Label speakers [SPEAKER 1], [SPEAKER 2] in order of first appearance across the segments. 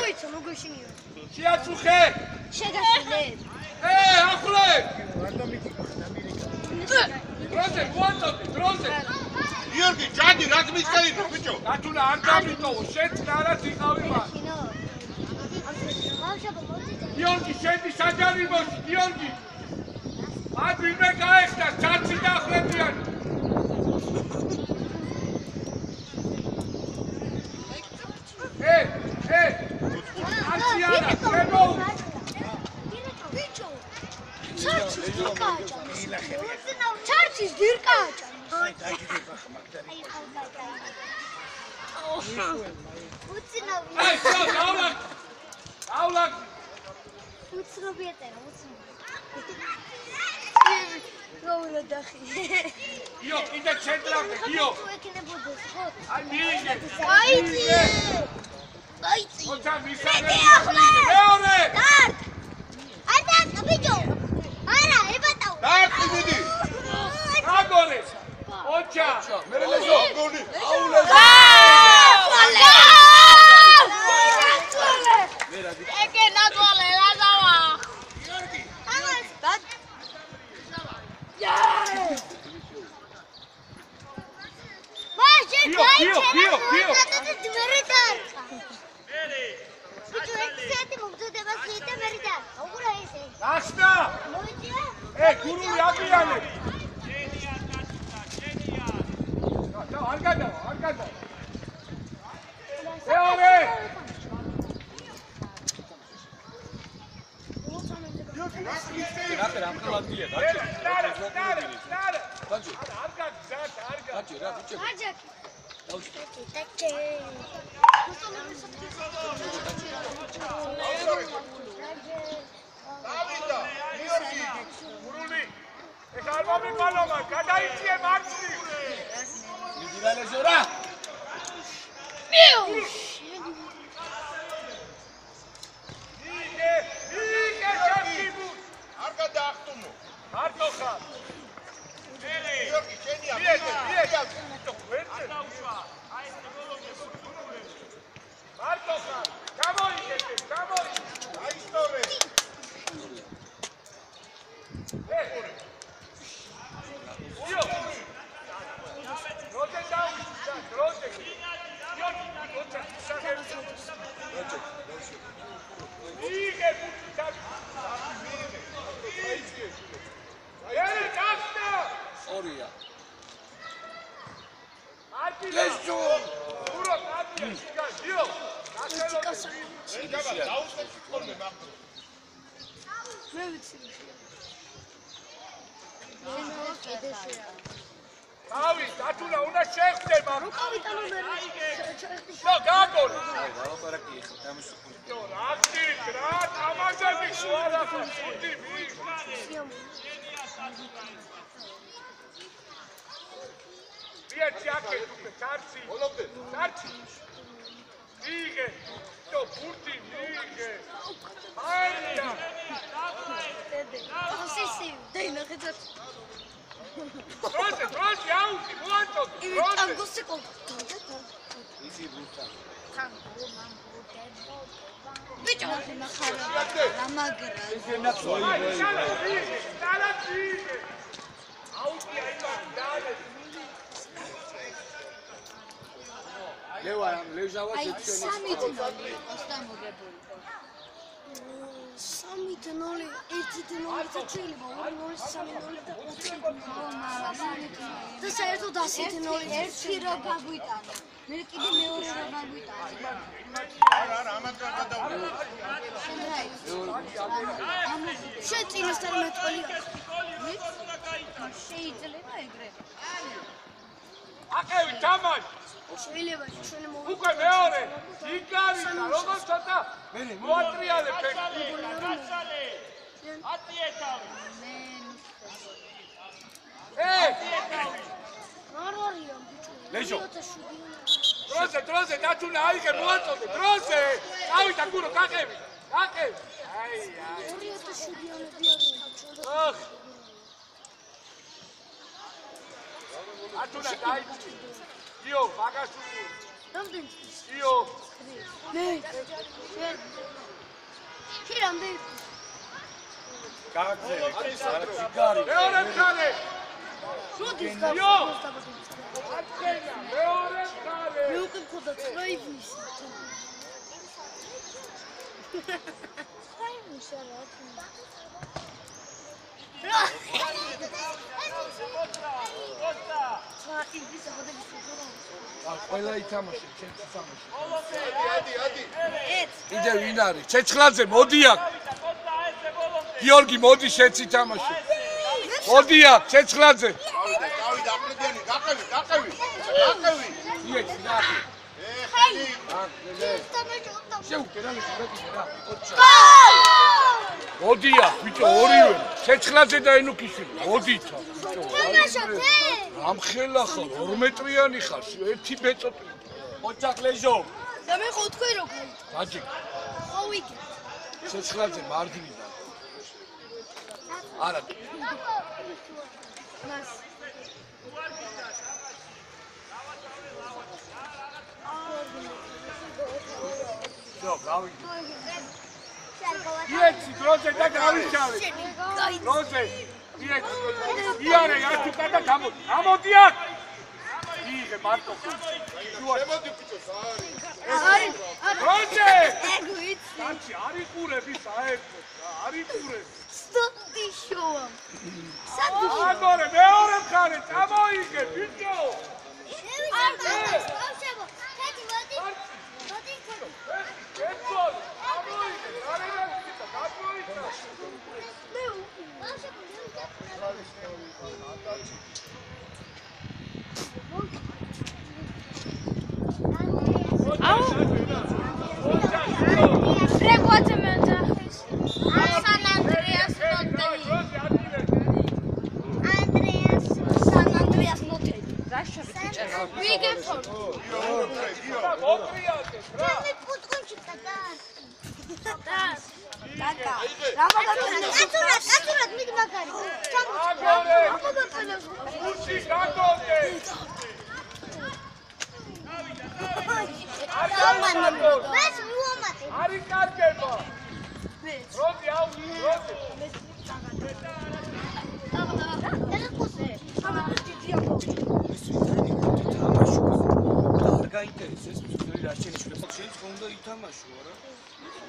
[SPEAKER 1] ვიცი მოგეშინიო.
[SPEAKER 2] შეაწუხე.
[SPEAKER 1] შეგასილე.
[SPEAKER 2] ახლა. დროზე, მოაწოდე, დროზე.
[SPEAKER 3] გიორგი, ჯადი, რაც მისწერინო, ბიჭო.
[SPEAKER 2] დათუნა არ გამიტოვო, შენ წნარად იყავი მას. გიორგი, შედი საჯარიმოში, გიორგი. მათ ვინმე გაეხდა, ჩარჩი დაახლებიან. აციანა, შემო.
[SPEAKER 1] ბიჭო. ჩარჩის დირკაჭა. ჩარჩის დირკაჭა.
[SPEAKER 2] აი, დავლაგ. დავლაგ.
[SPEAKER 1] უცნობიატერა, რა დახი.
[SPEAKER 2] იო, კიდე ცენტრამდე, იო. აი, მიიღე.
[SPEAKER 1] აიცი.
[SPEAKER 2] ოცა მისაღები. მეორე.
[SPEAKER 1] დარტ. აი და ბიჭო. არა, ებატაო.
[SPEAKER 3] დარტი მიდი.
[SPEAKER 2] აგორე. ოცა.
[SPEAKER 3] მე ლეზო, გოლი. აულე.
[SPEAKER 1] ეგე ნაგვალე, ლაზავა. გიორგი. ამას დად. მაშინ გაიჩერა. მერე დარტა. ბიჭო, ექსეთი მომწოდება შეიძლება მერე და. უყურე ესე.
[SPEAKER 2] გასნა.
[SPEAKER 1] მოიწია?
[SPEAKER 2] გურული აბიანე. არ გადავა, არ გადავა. მეორე.
[SPEAKER 3] რა ამხელადია, დაჭი.
[SPEAKER 2] არ გაძათ.
[SPEAKER 1] აჯაკი.
[SPEAKER 3] დავიდა, გიორგი.
[SPEAKER 2] გურული. ეს არ მომიყოლომა, გადაიწიე მარცხი.
[SPEAKER 3] მიდი ლეზო რა.
[SPEAKER 1] მიუ.
[SPEAKER 2] მიიღე ჩაკიბუ.
[SPEAKER 3] არ გადაახტუნო.
[SPEAKER 2] მარტო ხარ.
[SPEAKER 3] გიორგი, შენია.
[SPEAKER 2] მიიღე. მარტო ხარ. გამოიგეთე, გამოიგე.
[SPEAKER 3] აისტორე.
[SPEAKER 2] იო. როზე დავიდა, როზე. გიორგი, როცა ისახებ. მიიღე ბუჩა. ერი გასნა.
[SPEAKER 3] ორია.
[SPEAKER 2] ლეზო. ურო კაცი, გიო.
[SPEAKER 3] ეკაბა, დაუსწრებში ხოლმე მაგდრო.
[SPEAKER 1] მე ვიცი.
[SPEAKER 2] ავი, დათუნა უნდა შეხვდე მაგ.
[SPEAKER 1] რუკავი ტანომერი.
[SPEAKER 2] ნო, გააკორე.
[SPEAKER 3] აი, ლაპარაკი ეხლა დამისუხული.
[SPEAKER 2] ნო, რახტით, რა თამაშები შუარა ხუთი მი. ვიეჩი აკე თუკე ჩარჩი.
[SPEAKER 3] მოლობდე.
[SPEAKER 2] ჩარჩი. მიიღე. ნო, ბურთი მიიღე. აია.
[SPEAKER 1] ასისი, დაინახეთ.
[SPEAKER 2] დროზე, აუზი, მოაწოდე.
[SPEAKER 1] ივი ტანგოსი კონტაქტა.
[SPEAKER 3] ისი ბურთა.
[SPEAKER 1] ბიჭო, ნახარა. ამაგრა.
[SPEAKER 3] ლევა, ლეჟავა
[SPEAKER 1] აი,
[SPEAKER 3] შეჩვენი.
[SPEAKER 1] 3-0 ostა მოგებული. 3-0, 1-0 შეიძლება 2-0, 3-0 და 4-0. და საერთოდ 10-0 ერთი რო გაგვიტანა. მე კიდე მეორე რო გაგვიტანა.
[SPEAKER 3] არა, ამათ არ გადავიდე.
[SPEAKER 1] შენ წინასწარ მეტყოლი. შეიძლება ეგრე.
[SPEAKER 2] აკევი თამაში.
[SPEAKER 1] შეიძლება ჩვენ მოვიდეთ.
[SPEAKER 2] უკვე მეორე. იგარისა, როგორ ცოტა მოატრიალე ფეხი.
[SPEAKER 1] ატიეთავი. არარია ბიჭო.
[SPEAKER 2] ლეჟო. დროზე, დათუნა აიღე, მოაწოდე, დროზე. წავიდა გურო, გაყევი. აი.
[SPEAKER 1] 2007-იანები არიან.
[SPEAKER 2] ოხ. დათუნა დაიწყი. იო, მაგასული.
[SPEAKER 1] რამდენი?
[SPEAKER 2] იო.
[SPEAKER 1] მე. შენ რამდენი?
[SPEAKER 3] გაგზე. არა ციგარი.
[SPEAKER 2] მეორე მხარე.
[SPEAKER 1] შოდის
[SPEAKER 2] იო.
[SPEAKER 1] გასა.
[SPEAKER 2] მეორე მხარე.
[SPEAKER 1] მე უკვე მქონდა 9 ივნის. აი მუშალა.
[SPEAKER 4] ყველა ითამაშე, ჩემ თამაში.
[SPEAKER 3] ადი.
[SPEAKER 4] კიდე ვინ არის? ჩეჩხლაძე, მოდი აქ. გიორგი, მოდი შეც ითამაშე. მოდი აქ, ჩეჩხლაძე.
[SPEAKER 3] გავიდა, აკრედიანი, გაყევი.
[SPEAKER 4] იეც, ნახე.
[SPEAKER 3] ხელი.
[SPEAKER 4] შეუკერა მიყურე რა. მოდი აქ, ბიჭო, ორივე. ჩეჩხლაძე და ენუქიშვილი. მოდით აქ, ბიჭო. ამხელა ხარ, 2 მეტრიანი ხარ, ერთი ბეწოტი. ოჯახ ლეჟო.
[SPEAKER 1] და მე ხო თქვი რო გაი.
[SPEAKER 4] აჯი.
[SPEAKER 1] ოვიგე.
[SPEAKER 4] ჩეჩხლაძე მარჯვნიდან. არა.
[SPEAKER 1] მას.
[SPEAKER 4] ძო, გავიდე.
[SPEAKER 2] იეცი, დროზე და გავიშალე. დროზე. იეცი. იარე, ათუკა და გამოდი. გამოდი აქ. იღე მარტო.
[SPEAKER 3] შემოდი ბიჭო, საარი.
[SPEAKER 1] არის.
[SPEAKER 2] დროზე.
[SPEAKER 1] ეგვიც.
[SPEAKER 2] კაცი, არიყურები საერთოდ. არიყურები.
[SPEAKER 1] სტოპი შოვა. სადი.
[SPEAKER 2] აგორე, მეორე მხარე, წამოიღე, ბიჭო. ეცოლ, წამოიღე, გარედან ვიტა, გამოიწა. არის კარგება. როდი აუ, როდი.
[SPEAKER 4] არ გაინტერესებს მსხვილი რა შენიშნულება. შენ უნდა ითამაშო, არა?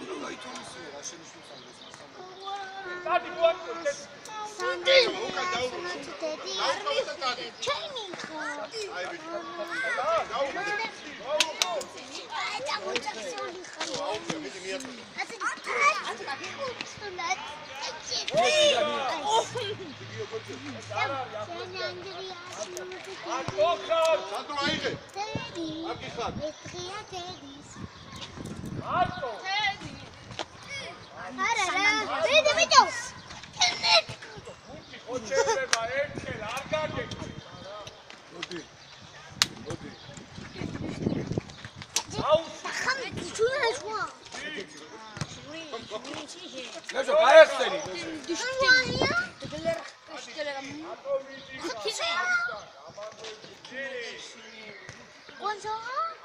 [SPEAKER 4] უნდა გაითამაშო რა შენიშნულება.
[SPEAKER 2] დადი მოაკვეთე. ოჩერება ერთხელ არ გაგეკი.
[SPEAKER 4] მოდი. ლეჟო, გაიხსენი.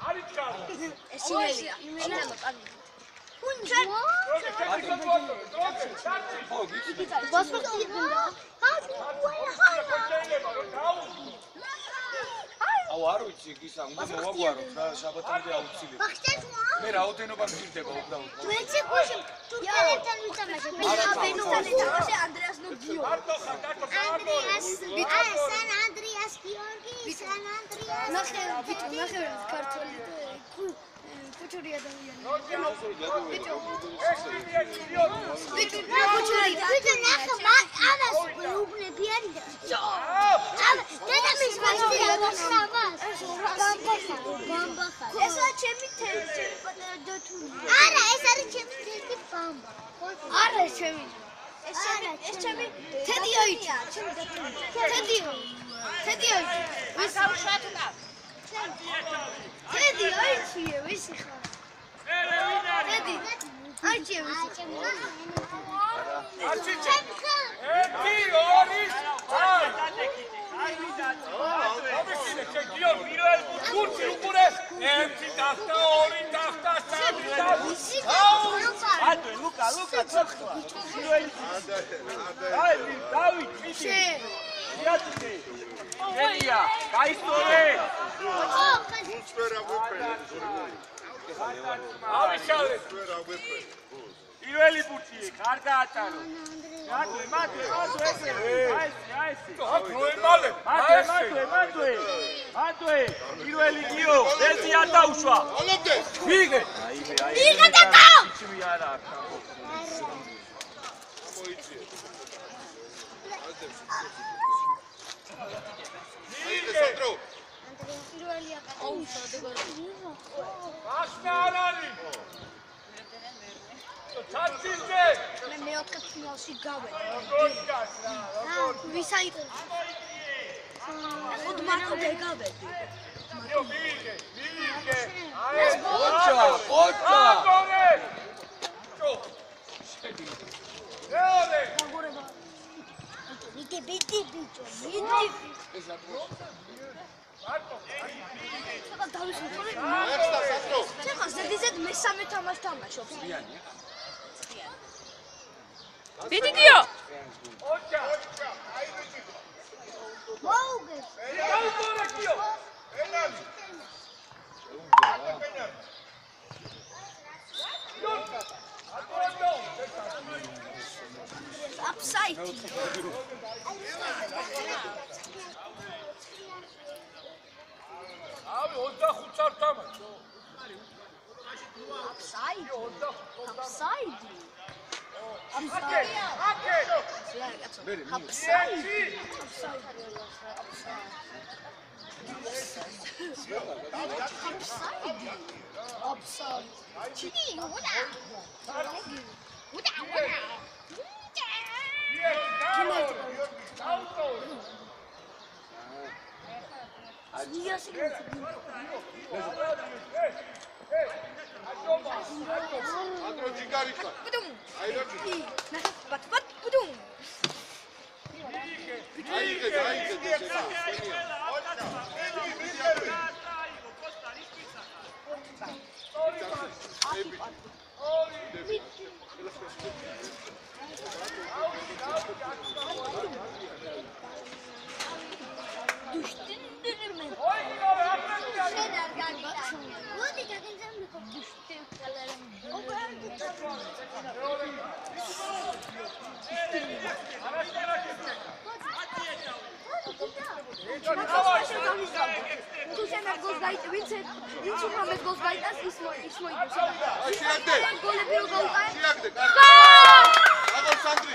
[SPEAKER 2] არის ჩავა.
[SPEAKER 4] აუ არ ვიცი ისა, უნდა მოვაგვაროთ რა, შაბათამდე აუცილებლად. მე რაოდენობა მჭირდება უბრალოდ.
[SPEAKER 2] მომიშინე შეგიო პირველ ხუთი უყურე ერთი ტახტა ორი ტახტა სამი ტახტა ადვე ლუკა ცოცხლა პირველი აი დავით პიტი იატი ენია გაისტორე
[SPEAKER 3] უცვერა გვეფრენ
[SPEAKER 2] ავიშალე
[SPEAKER 3] უცვერა გვეფრენ
[SPEAKER 2] პირველი ბურთი ხარ გაატარო მადლე აისი მადლე პირველი გიო ერთი არ დაუშვა
[SPEAKER 3] ალობდე
[SPEAKER 2] ვიღე
[SPEAKER 1] ვიღე დაკა
[SPEAKER 2] ისმი არა
[SPEAKER 3] მოიწიე
[SPEAKER 2] ვიღე
[SPEAKER 3] სანდრო
[SPEAKER 1] პირველია
[SPEAKER 2] აშნა არ არის ჩაცილზე
[SPEAKER 1] მე მეოთხე ფინალში გავედი
[SPEAKER 2] როგორ გასა
[SPEAKER 1] ვისა იყო ხოდ მარტო გავედი
[SPEAKER 2] ვიღე
[SPEAKER 4] ოჩა
[SPEAKER 2] აგორე ჩო რეალე
[SPEAKER 1] ვიდე ბიჭო ცოტა დავისვიტყოლე
[SPEAKER 3] ერთსა სანდრო
[SPEAKER 1] ცეხა ზედიზედ მესამე თამაშს თამაშობს
[SPEAKER 5] ბედიდიო
[SPEAKER 2] ოჩა
[SPEAKER 1] მოუგე
[SPEAKER 2] გაუგორე გიო
[SPEAKER 3] ენანი
[SPEAKER 1] აფსაიდი
[SPEAKER 2] ავი 25 წარ თამაშო
[SPEAKER 1] აფსაიდი აფსაიდი
[SPEAKER 2] აკე
[SPEAKER 1] აფსაიდი
[SPEAKER 3] სანდრო ჯიგარიხა აი რა
[SPEAKER 1] Vince Mohamed goes by us, is more
[SPEAKER 3] შეაგდე
[SPEAKER 1] gol.
[SPEAKER 3] შეაგდე აგორ სანდრი